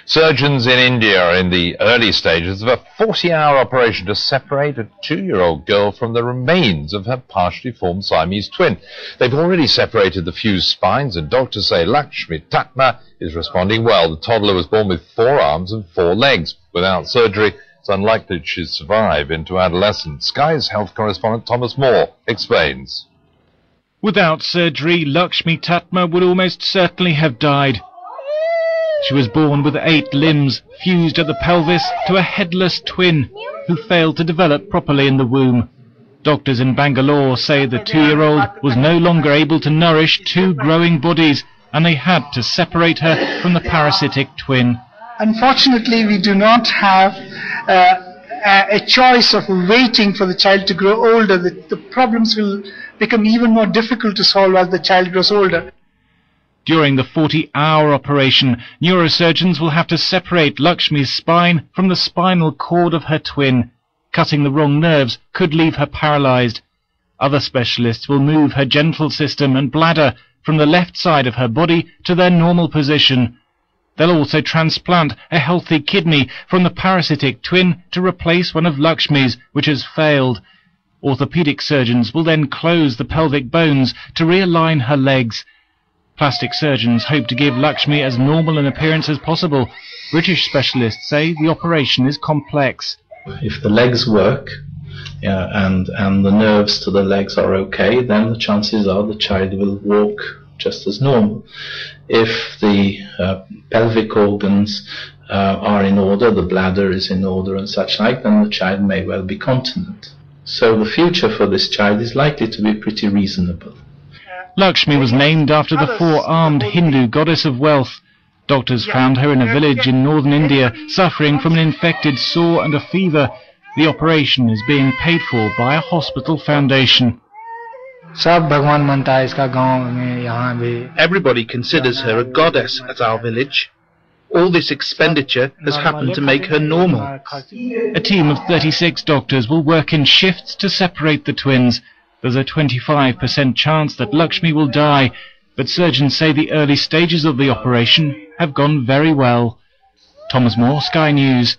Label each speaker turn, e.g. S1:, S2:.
S1: Surgeons in India are in the early stages of a 40-hour operation to separate a 2-year-old girl from the remains of her partially formed Siamese twin. They've already separated the fused spines, and doctors say Lakshmi Tatma is responding well. The toddler was born with 4 arms and 4 legs. Without surgery, it's unlikely she'd survive into adolescence. Sky's health correspondent Thomas Moore explains.
S2: Without surgery, Lakshmi Tatma would almost certainly have died. She was born with 8 limbs, fused at the pelvis to a headless twin who failed to develop properly in the womb. Doctors in Bangalore say the 2-year-old was no longer able to nourish 2 growing bodies, and they had to separate her from the parasitic twin.
S3: Unfortunately, we do not have a choice of waiting for the child to grow older. The problems will become even more difficult to solve as the child grows older.
S2: During the 40-hour operation, neurosurgeons will have to separate Lakshmi's spine from the spinal cord of her twin. Cutting the wrong nerves could leave her paralyzed. Other specialists will move her genital system and bladder from the left side of her body to their normal position. They'll also transplant a healthy kidney from the parasitic twin to replace one of Lakshmi's, which has failed. Orthopedic surgeons will then close the pelvic bones to realign her legs. Plastic surgeons hope to give Lakshmi as normal an appearance as possible. British specialists say the operation is complex.
S4: If the legs work and the nerves to the legs are okay, then the chances are the child will walk just as normal. If the pelvic organs are in order, the bladder is in order and such like, then the child may well be continent. So the future for this child is likely to be pretty reasonable.
S2: Lakshmi was named after the 4-armed Hindu goddess of wealth. Doctors found her in a village in northern India, suffering from an infected sore and a fever. The operation is being paid for by a hospital foundation.
S5: Everybody considers her a goddess at our village. All this expenditure has happened to make her normal.
S2: A team of 36 doctors will work in shifts to separate the twins. There's a 25% chance that Lakshmi will die, but surgeons say the early stages of the operation have gone very well. Thomas Moore, Sky News.